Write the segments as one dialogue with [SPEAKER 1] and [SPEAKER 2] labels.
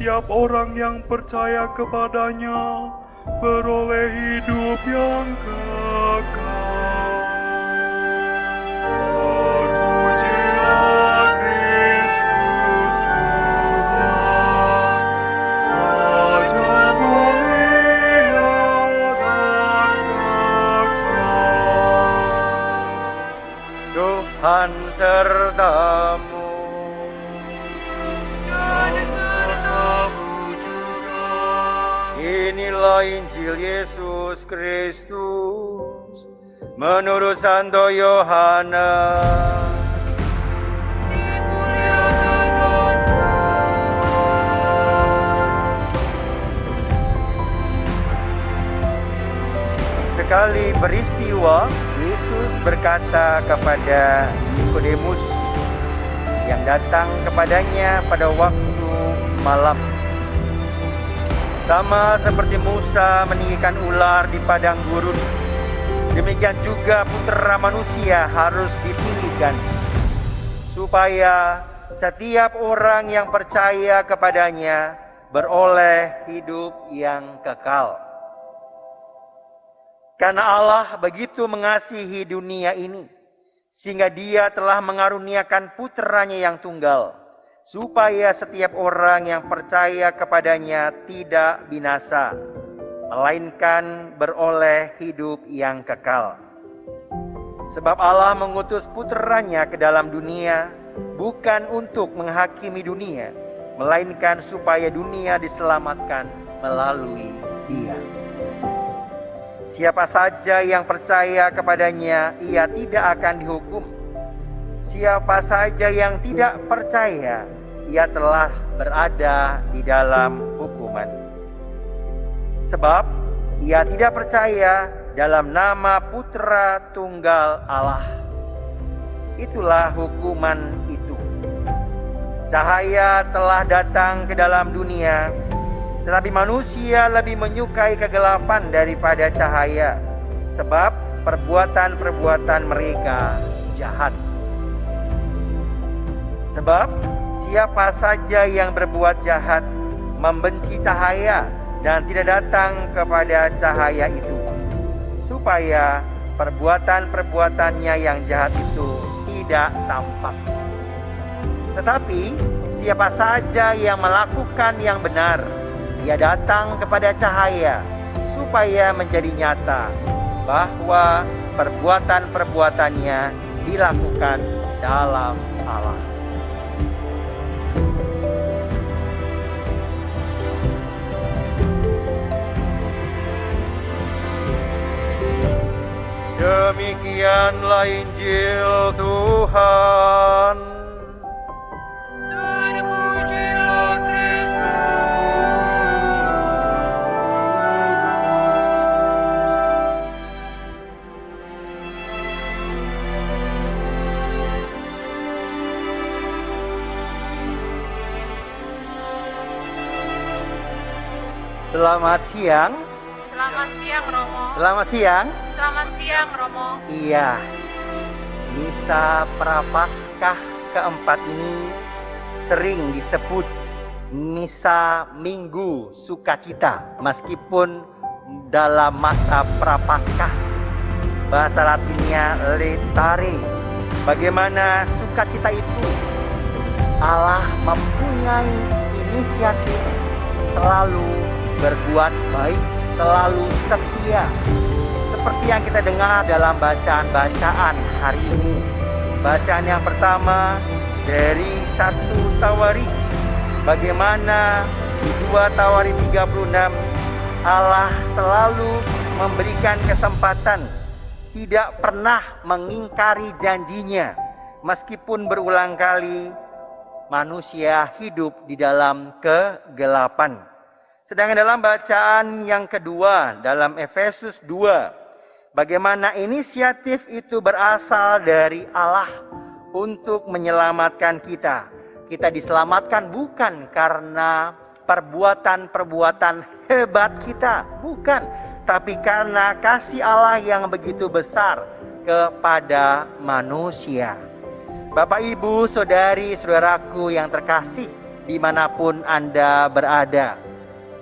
[SPEAKER 1] setiap orang yang percaya kepadanya beroleh hidup yang kekal. Terpujilah Kristus Tuhan, Raja mulia dan kekal.
[SPEAKER 2] Tuhan sertamu. Inilah Injil Yesus Kristus menurut Santo Yohanes. Sekali peristiwa, Yesus berkata kepada Nikodemus yang datang kepadanya pada waktu malam, sama seperti Musa meninggikan ular di padang gurun, demikian juga Putra Manusia harus ditinggikan, supaya setiap orang yang percaya kepadanya beroleh hidup yang kekal. Karena Allah begitu mengasihi dunia ini, sehingga Dia telah mengaruniakan Putranya yang tunggal, supaya setiap orang yang percaya kepadanya tidak binasa, melainkan beroleh hidup yang kekal. Sebab Allah mengutus Putranya ke dalam dunia, bukan untuk menghakimi dunia, melainkan supaya dunia diselamatkan melalui Dia. Siapa saja yang percaya kepadanya, ia tidak akan dihukum. Siapa saja yang tidak percaya, ia telah berada di dalam hukuman. Sebab ia tidak percaya dalam nama Putra Tunggal Allah. Itulah hukuman itu. Cahaya telah datang ke dalam dunia, tetapi manusia lebih menyukai kegelapan daripada cahaya, sebab perbuatan-perbuatan mereka jahat. Sebab siapa saja yang berbuat jahat membenci cahaya dan tidak datang kepada cahaya itu, supaya perbuatan-perbuatannya yang jahat itu tidak tampak. Tetapi siapa saja yang melakukan yang benar, ia datang kepada cahaya, supaya menjadi nyata bahwa perbuatan-perbuatannya dilakukan dalam Allah. Demikianlah Injil Tuhan. Selamat siang.
[SPEAKER 3] Selamat siang, Romo.
[SPEAKER 2] Selamat siang.
[SPEAKER 3] Selamat siang, Romo.
[SPEAKER 2] Iya, Misa Prapaskah keempat ini sering disebut Misa Minggu Sukacita, meskipun dalam masa Prapaskah bahasa Latinnya Laetare. Bagaimana sukacita itu? Allah mempunyai inisiatif selalu berbuat baik, selalu setia. Seperti yang kita dengar dalam bacaan-bacaan hari ini. Bacaan yang pertama dari 1 Tawarikh. Bagaimana di 2 Tawarikh 36 Allah selalu memberikan kesempatan, tidak pernah mengingkari janjinya, meskipun berulang kali manusia hidup di dalam kegelapan. Sedangkan dalam bacaan yang kedua, dalam Efesus 2, bagaimana inisiatif itu berasal dari Allah untuk menyelamatkan kita. Kita diselamatkan bukan karena perbuatan-perbuatan hebat kita, bukan. Tapi karena kasih Allah yang begitu besar kepada manusia. Bapak, Ibu, saudari, saudaraku yang terkasih, dimanapun Anda berada.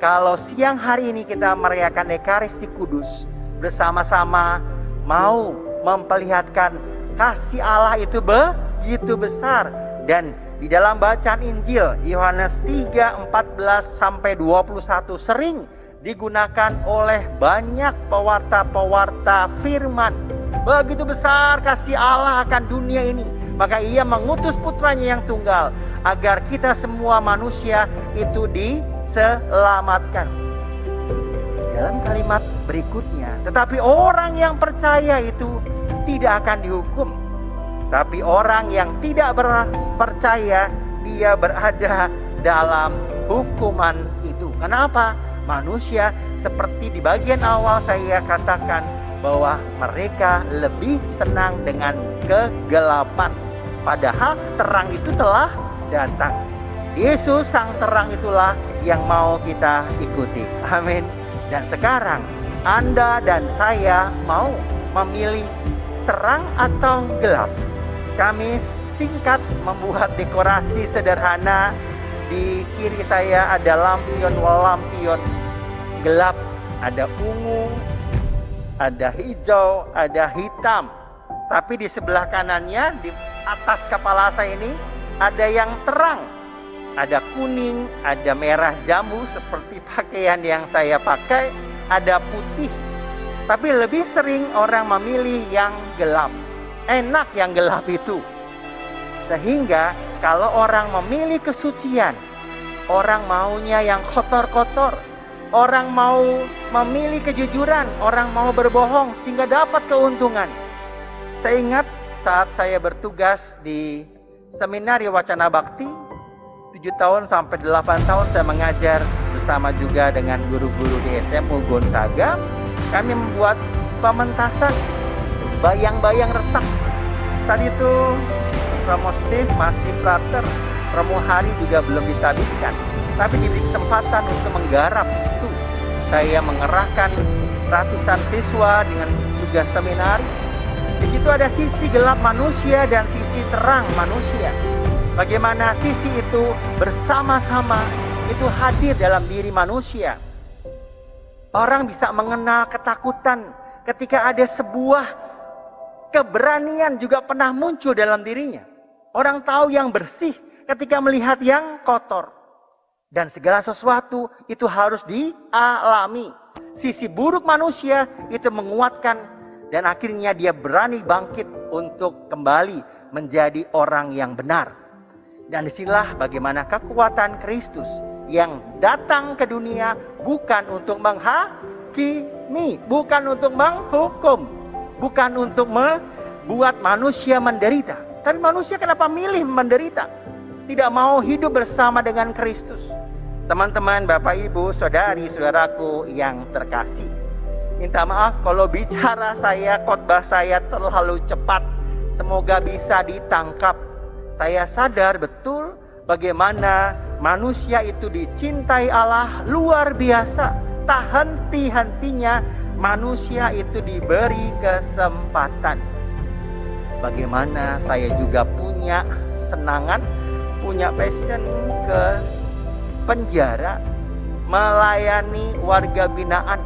[SPEAKER 2] Kalau siang hari ini kita merayakan Ekaristi Kudus bersama-sama, mau memperlihatkan kasih Allah itu begitu besar. Dan di dalam bacaan Injil Yohanes 3:14-21 sering digunakan oleh banyak pewarta-pewarta firman. Begitu besar kasih Allah akan dunia ini, maka Ia mengutus putranya yang tunggal agar kita semua manusia itu diselamatkan. Dalam kalimat berikutnya, tetapi orang yang percaya itu tidak akan dihukum. Tapi orang yang tidak percaya, dia berada dalam hukuman itu. Kenapa? Manusia seperti di bagian awal saya katakan bahwa mereka lebih senang dengan kegelapan. Padahal terang itu telah datang. Yesus sang terang itulah yang mau kita ikuti. Amin. Dan sekarang Anda dan saya mau memilih terang atau gelap. Kami singkat membuat dekorasi sederhana. Di kiri saya ada lampion gelap, ada ungu, ada hijau, ada hitam. Tapi di sebelah kanannya, di atas kepala saya ini ada yang terang, ada kuning, ada merah jambu seperti pakaian yang saya pakai, ada putih. Tapi lebih sering orang memilih yang gelap. Enak yang gelap itu. Sehingga kalau orang memilih kesucian, orang maunya yang kotor-kotor. Orang mau memilih kejujuran, orang mau berbohong sehingga dapat keuntungan. Saya ingat saat saya bertugas di Seminari Wacana Bakti, 7 tahun sampai 8 tahun saya mengajar bersama juga dengan guru-guru di SMU Gonzaga. Kami membuat pementasan bayang-bayang retak. Saat itu Romo Steve masih prater, Romo Hari juga belum diterbitkan. Tapi diberi kesempatan untuk menggarap itu. Saya mengerahkan ratusan siswa dengan juga seminari. Di situ ada sisi gelap manusia dan sisi terang manusia. Bagaimana sisi itu bersama-sama itu hadir dalam diri manusia. Orang bisa mengenal ketakutan ketika ada sebuah keberanian juga pernah muncul dalam dirinya. Orang tahu yang bersih ketika melihat yang kotor. Dan segala sesuatu itu harus dialami. Sisi buruk manusia itu menguatkan dan akhirnya dia berani bangkit untuk kembali menjadi orang yang benar. Dan disinilah bagaimana kekuatan Kristus yang datang ke dunia bukan untuk menghakimi, bukan untuk menghukum, bukan untuk membuat manusia menderita. Tapi manusia kenapa milih menderita? Tidak mau hidup bersama dengan Kristus. Teman-teman, Bapak, Ibu, Saudari, Saudaraku yang terkasih. Minta maaf kalau bicara saya, khotbah saya terlalu cepat. Semoga bisa ditangkap. Saya sadar betul bagaimana manusia itu dicintai Allah luar biasa. Tak henti-hentinya manusia itu diberi kesempatan. Bagaimana saya juga punya senangan, punya passion ke penjara, melayani warga binaan.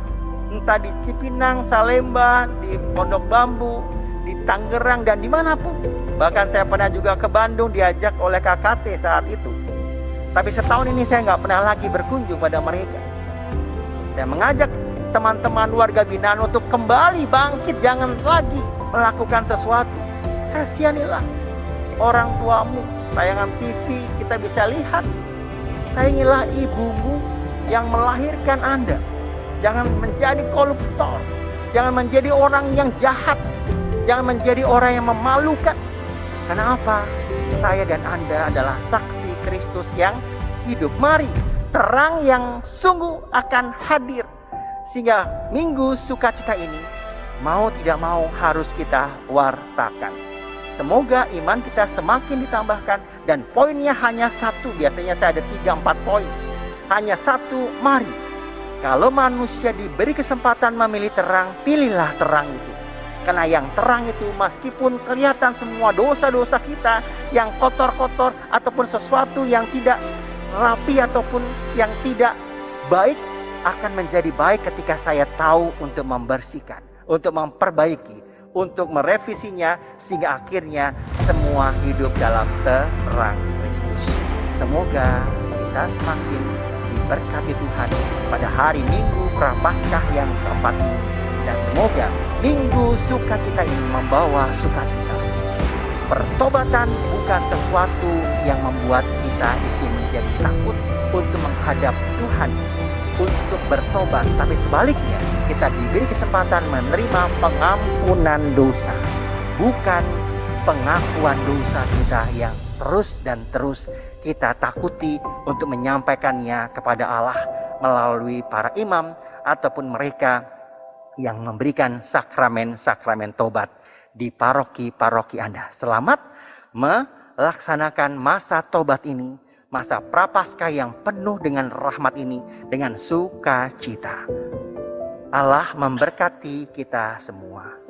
[SPEAKER 2] Entah di Cipinang, Salemba, di Pondok Bambu, di Tangerang, dan dimanapun. Bahkan saya pernah juga ke Bandung diajak oleh KKT saat itu. Tapi setahun ini saya nggak pernah lagi berkunjung pada mereka. Saya mengajak teman-teman warga binaan untuk kembali bangkit, jangan lagi melakukan sesuatu. Kasihanilah orang tuamu. Tayangan TV kita bisa lihat. Sayangilah ibumu yang melahirkan Anda. Jangan menjadi koruptor. Jangan menjadi orang yang jahat. Jangan menjadi orang yang memalukan. Karena apa? Saya dan Anda adalah saksi Kristus yang hidup. Mari, terang yang sungguh akan hadir. Sehingga minggu sukacita ini, mau tidak mau harus kita wartakan. Semoga iman kita semakin ditambahkan. Dan poinnya hanya satu. Biasanya saya ada 3-4 poin. Hanya satu, mari. Kalau manusia diberi kesempatan memilih terang, pilihlah terang itu. Karena yang terang itu meskipun kelihatan semua dosa-dosa kita yang kotor-kotor ataupun sesuatu yang tidak rapi ataupun yang tidak baik akan menjadi baik ketika saya tahu untuk membersihkan, untuk memperbaiki, untuk merevisinya sehingga akhirnya semua hidup dalam terang Kristus. Semoga kita semakin diberkati Tuhan pada hari Minggu Prapaskah yang keempat ini. Dan semoga Minggu Sukacita ini membawa sukacita. Pertobatan bukan sesuatu yang membuat kita itu menjadi takut untuk menghadap Tuhan, untuk bertobat, tapi sebaliknya kita diberi kesempatan menerima pengampunan dosa, bukan pengakuan dosa kita yang terus dan terus kita takuti untuk menyampaikannya kepada Allah melalui para imam ataupun mereka yang memberikan sakramen-sakramen tobat di paroki-paroki Anda. Selamat melaksanakan masa tobat ini, masa Prapaskah yang penuh dengan rahmat ini dengan sukacita. Allah memberkati kita semua.